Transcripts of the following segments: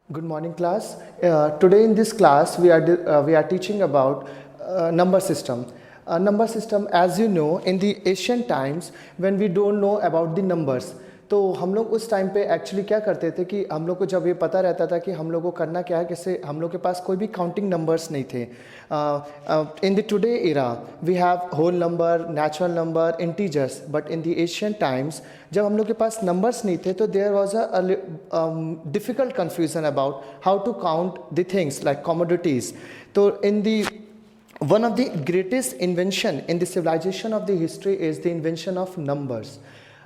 Good morning, class. Today in this class, we are teaching about number system. Number system, as you know, in the ancient times, when we don't know about the numbers, तो हम लोग उस time पे actually क्या करते थे कि हम लोग को जब ये पता रहता था कि हम लोग को करना क्या है, कैसे हम लोग के पास कोई भी काउंटिंग नंबर्स नहीं थे. In the today era we have whole number, natural number, integers, but in the Asian times जब हम लोग के पास नंबर्स नहीं थे तो there was a difficult confusion about how to count the things like commodities. तो in the one of the greatest invention in the civilization of the history is the invention of numbers.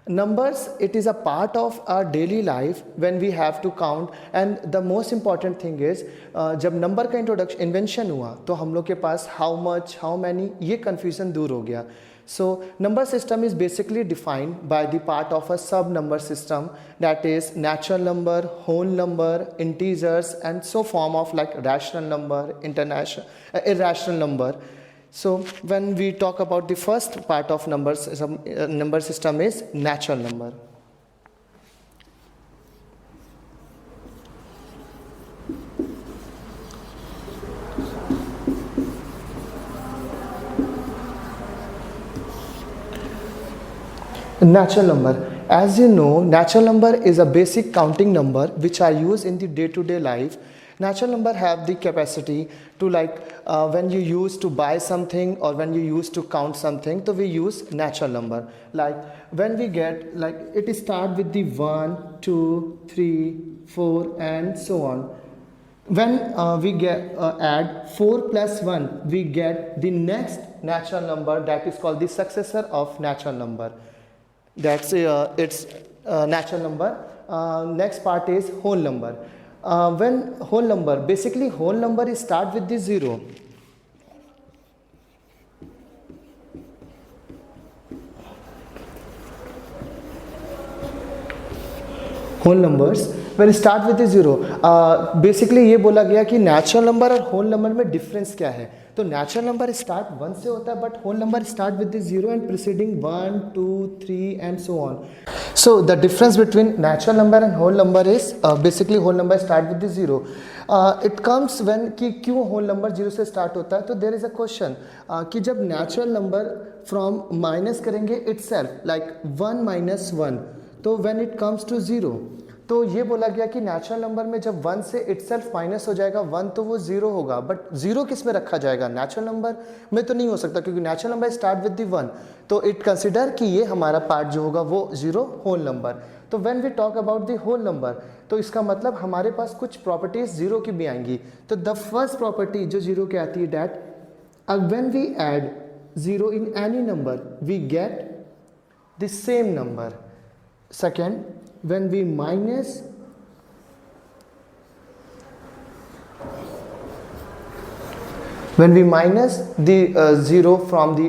Numbers, it is a part of our daily life when we have to count, and the most important thing is जब number का introduction invention हुआ तो हम लोग के पास how much, how many, ये confusion दूर हो गया. So number system is basically defined by the part of a sub number system, that is natural number, whole number, integers, and so form of like rational number, irrational number. So when we talk about the first part of number system is natural number. Natural number. As you know, natural number is a basic counting number which are used in the day-to-day life. Natural number have the capacity to when you use to buy something or when you use to count something, so we use natural number. Like when we get it start with the 1, 2, 3, 4 and so on. When we get add 4 plus 1, we get the next natural number, that is called the successor of natural number. That's its natural number. Next part is whole number. When whole number, basically whole number is start with the 0. Whole numbers when start with 0. Basically ये बोला गया कि natural number और whole number में difference क्या है. तो natural number start 1 से होता है, but whole number start with 0 and preceding 1, 2, 3 and so on. So the difference between natural number and whole number is basically whole number start with 0. It comes when कि क्यों whole number 0 से start होता है. तो there is a question कि जब natural number from minus करेंगे itself like 1 minus 1, तो व्हेन इट कम्स टू 0, तो ये बोला गया कि नेचुरल नंबर में जब 1 से इटसेल्फ माइनस हो जाएगा 1 तो वो 0 होगा, बट 0 किस में रखा जाएगा, नेचुरल नंबर में तो नहीं हो सकता क्योंकि natural number start with the 1. तो इट कंसिडर कि ये हमारा पार्ट जो होगा वो 0 होल नंबर. तो when we talk about the whole number, तो इसका मतलब हमारे पास कुछ प्रॉपर्टीज 0 की भी आएंगी. तो द फर्स्ट प्रॉपर्टी जो 0 की आती है, that when we add 0 in any number we get the same number. Second, when we minus the 0 from the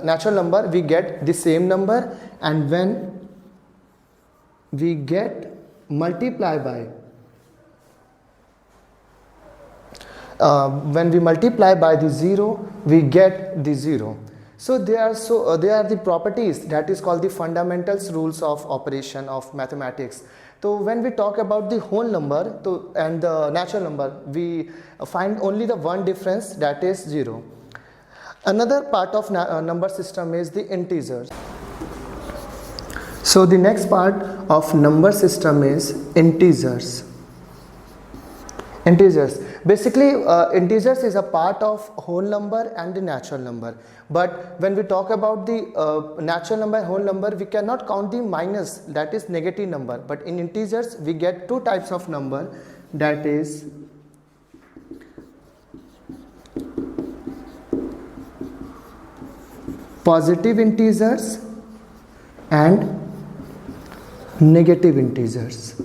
natural number, we get the same number, and when we get multiply by the 0, we get the 0. So they are the properties that is called the fundamentals rules of operation of mathematics. So when we talk about the whole number and the natural number, we find only the one difference, that is 0. Another part of number system is the integers. So the next part of number system is integers. Integers. Basically, integers is a part of whole number and the natural number. But when we talk about the natural number and whole number, we cannot count the minus, that is negative number. But in integers, we get two types of number, that is positive integers and negative integers.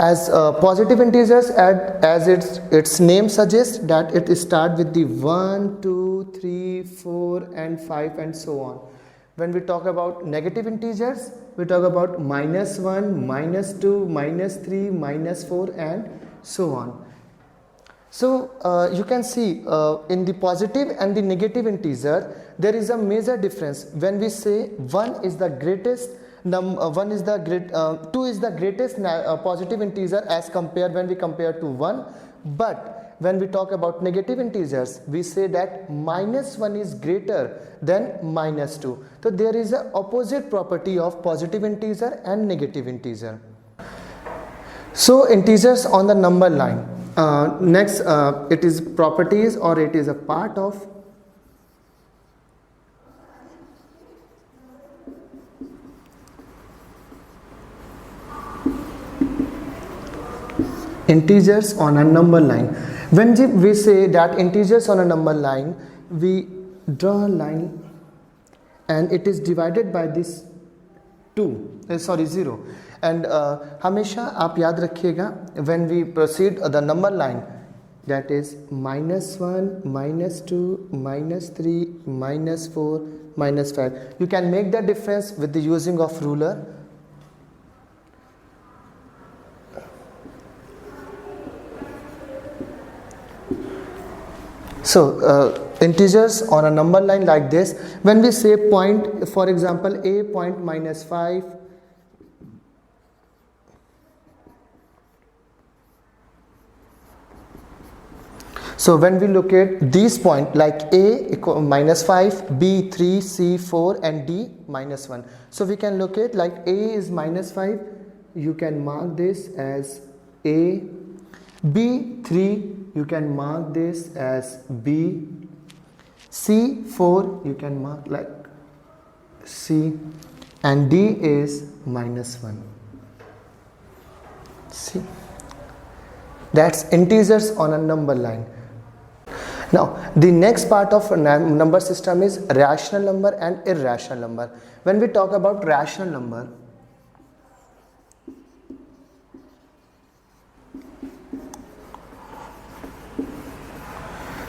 As positive integers, as its name suggests, that it start with the 1, 2, 3, 4 and 5 and so on. When we talk about negative integers, we talk about -1, -2, -3, -4 and so on. So you can see in the positive and the negative integer there is a major difference. When we say 1 is the greatest 2 is the greatest positive integer as compared when we compare to 1, but when we talk about negative integers we say that -1 is greater than -2. So there is an opposite property of positive integer and negative integer. So integers on the number line. Next it is properties, or it is a part of integers on a number line. When we say that integers on a number line, we draw a line and it is divided by this 0. And हमेशा आप याद रखिएगा when we proceed the number line, that is -1, -2, -3, -4, -5. You can make the difference with the using of ruler. So integers on a number line like this, when we say point, for example a point -5, so when we look at these points like a -5, b 3, c 4 and d -1, so we can look at like a is -5, you can mark this as a, b 3 you can mark this as b, c4 you can mark like c, and d is -1. See, that's integers on a number line. Now the next part of number system is rational number and irrational number. When we talk about rational number,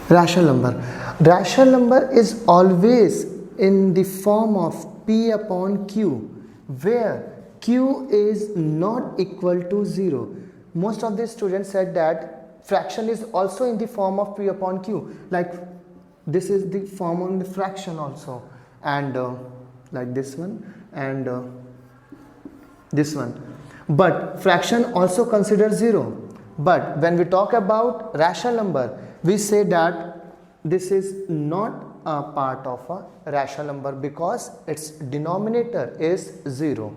rational number is always in the form of p upon q, where q is not equal to 0. Most of the students said that fraction is also in the form of p upon q, like this is the form on the fraction also, and like this one and this one, but fraction also considers 0. But when we talk about rational number, we say that this is not a part of a rational number because its denominator is 0.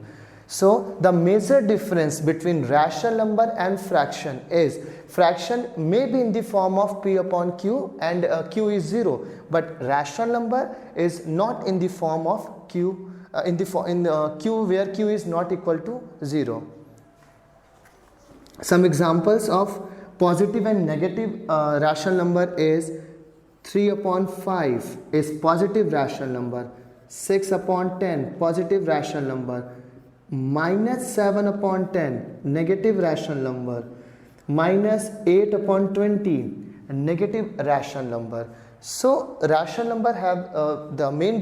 So the major difference between rational number and fraction is fraction may be in the form of p upon q and q is 0, but rational number is not in the form of q q where q is not equal to 0. Some examples of positive and negative rational number is 3 upon 5 is positive rational number, 6 upon 10 positive rational number, -7 upon 10 negative rational number, -8 upon 20 negative rational number. So rational number have the main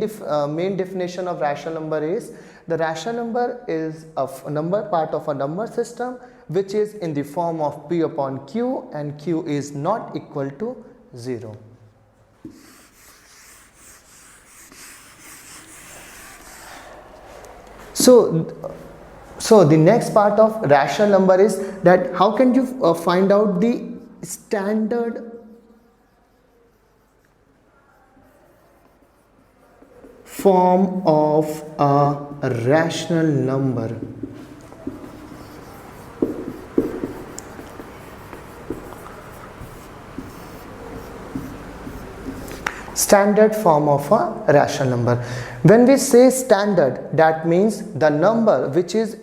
definition of rational number is the rational number is a number part of a number system which is in the form of p upon q and q is not equal to 0. So the next part of rational number is that how can you find out the standard form of a rational number. Standard form of a rational number. When we say standard, that means the number which is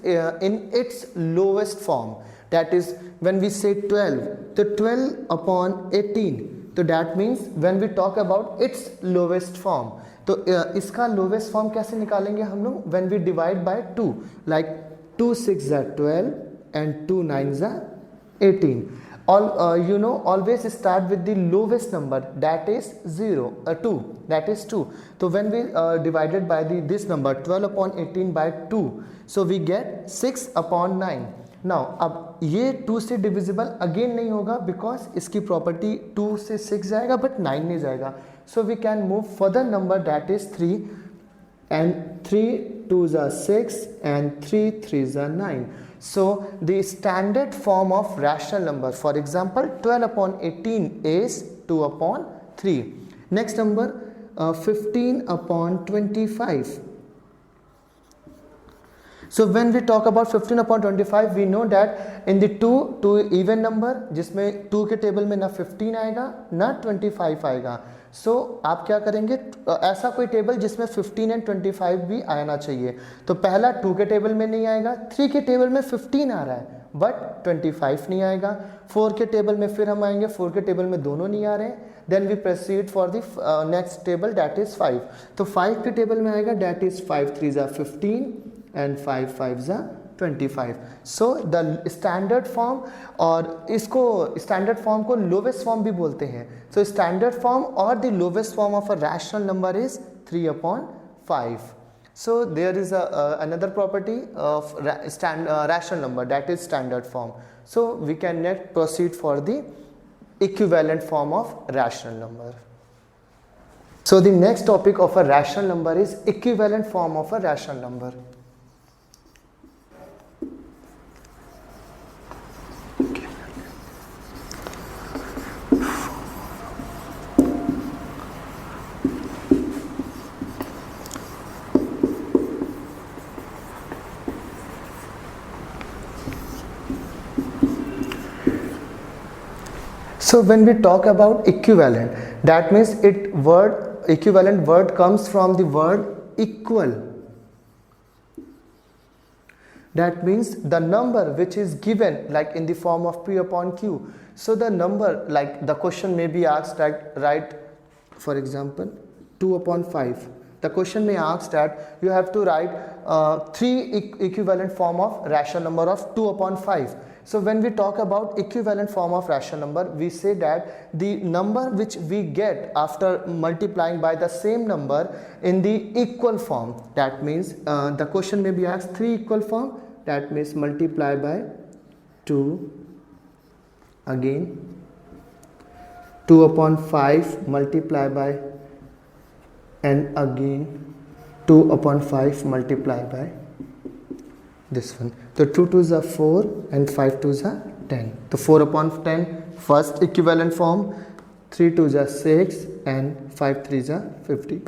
in its lowest form. That is when we say 12, the 12 upon 18, so that means when we talk about its lowest form. तो इसका lowest form कैसे निकालेंगे हम लोग? When we divide by 2, like 2 6 are 12 and 2 9 are 18. All always start with the lowest number, that is 2, that is 2. So when we divided by this number 12 upon 18 by 2, so we get 6 upon 9. Now अब ये 2 से divisible again नहीं होगा because इसकी property 2 से 6 जाएगा but 9 नहीं जाएगा. So we can move further number that is 3 and 3 2s are 6 and 3 3s are 9. So the standard form of rational number, for example 12 upon 18 is 2 upon 3. Next number 15 upon 25. So when we talk about 15 upon 25, we know that in the two even number जिसमें 2 के table में ना 15 आएगा ना 25 आएगा. So आप क्या करेंगे, ऐसा कोई टेबल जिसमें 15 एंड 25 भी आना चाहिए. तो पहला 2 के टेबल में नहीं आएगा, 3 के टेबल में 15 आ रहा है बट 25 नहीं आएगा. 4 के टेबल में फिर हम आएंगे, 4 के टेबल में दोनों नहीं आ रहे हैं. Then we proceed for the next table that is 5. तो 5 के टेबल में आएगा that is 5 3s are 15 and 5 5s are 25. So the standard form, और इसको स्टैंडर्ड फॉर्म को लोवेस्ट फॉर्म भी बोलते हैं. So standard form or the lowest form of a rational number is 3 upon 5. So there is another property of rational number, that is standard form. So we can next proceed for the equivalent form of rational number. So the next topic of a rational number is equivalent form of a rational number. So when we talk about equivalent, that means equivalent word comes from the word equal. That means the number which is given like in the form of P upon Q. So the number, like the question may be asked that, write for example 2 upon 5. The question may ask that you have to write 3 equivalent form of rational number of 2 upon 5. So when we talk about equivalent form of rational number, we say that the number which we get after multiplying by the same number in the equal form, that means the question may be asked 3 equal form, that means multiply by 2, again 2 upon 5 multiply by, and again 2 upon 5 multiply by this one. So 2 2s are 4 and 5 2s are 10. So 4 upon 10 first equivalent form, 3 2s are 6 and 5 3s are 50.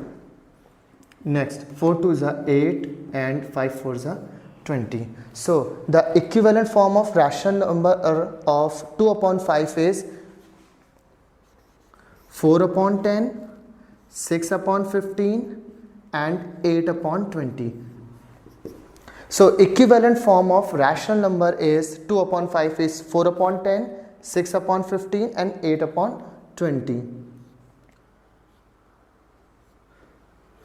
Next 4 2s are 8 and 5 4s are 20. So the equivalent form of rational number of 2 upon 5 is 4 upon 10, 6 upon 15 and 8 upon 20. So equivalent form of rational number is 2 upon 5 is 4 upon 10, 6 upon 15 and 8 upon 20.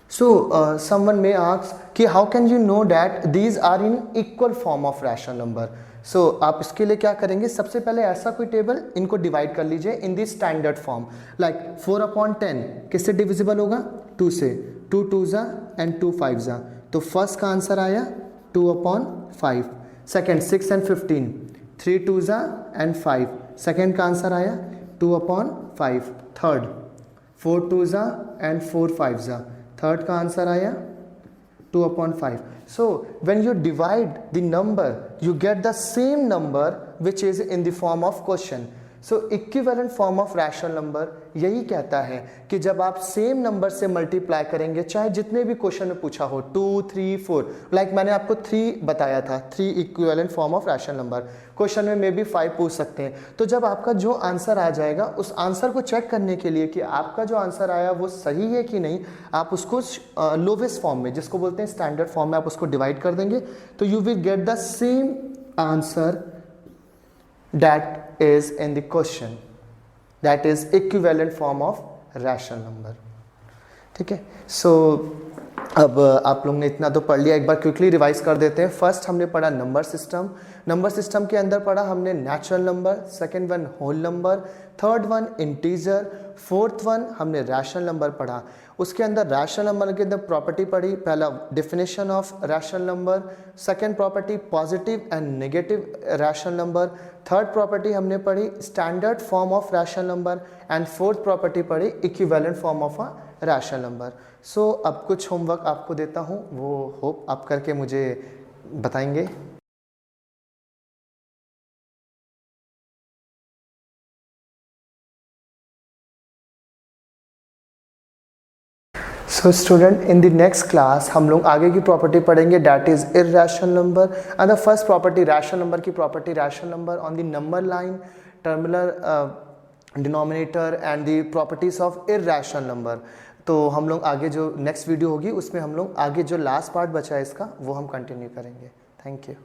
So someone may ask कि how can you know that these are in equal form of rational number? So आप इसके लिए क्या करेंगे, सबसे पहले ऐसा कोई टेबल इनको डिवाइड कर लीजिए in the standard form. Like 4 upon 10 किससे डिविजिबल होगा, 2 से. 2 2s and 2 5s. तो फर्स्ट का आंसर आया 2 upon 5. Second 6 and 15, 3 2s and 5. Second का आंसर आया 2 upon 5. Third 4 2s and 4 5s. Third का आंसर आया 2 upon 5. So when you divide the number, you get the same number which is in the form of question. So equivalent form of rational number यही कहता है कि जब आप same number से multiply करेंगे, चाहे जितने भी क्वेश्चन में पूछा हो 2 3 4, लाइक मैंने आपको 3 बताया था, 3 equivalent form of rational number. Question में मे बी 5 पूछ सकते हैं. तो जब आपका जो आंसर आ जाएगा, उस आंसर को चेक करने के लिए कि आपका जो आंसर आया वो सही है कि नहीं, आप उसको लोवेस्ट फॉर्म में, जिसको बोलते हैं स्टैंडर्ड फॉर्म में, आप उसको डिवाइड कर देंगे तो you will get the same answer that is in the question, that is equivalent form of rational number. ठीक है. सो अब आप लोग ने इतना तो पढ़ लिया, एक बार क्विकली रिवाइज कर देते हैं. फर्स्ट हमने पढ़ा नंबर सिस्टम, नंबर सिस्टम के अंदर पढ़ा हमने natural number, second one whole number, third one integer, fourth one हमने रैशनल नंबर पढ़ा। उसके अंदर रैशनल नंबर के अंदर प्रॉपर्टी पढ़ी, पहला definition of rational number, second property positive and negative rational number, third property हमने पढ़ी standard form of rational number and fourth property पढ़ी equivalent form of a rational number. So अब कुछ homework आपको देता हूँ, वो होप आप करके मुझे बताएंगे। So student, in the next class हम लोग आगे की प्रॉपर्टी पढ़ेंगे, that is irrational number and the first property rational number की property rational number on the number line, terminal denominator and the properties of irrational number. तो हम लोग आगे जो नेक्स्ट वीडियो होगी उसमें हम लोग आगे जो लास्ट पार्ट बचा है इसका वो हम कंटिन्यू करेंगे। Thank you.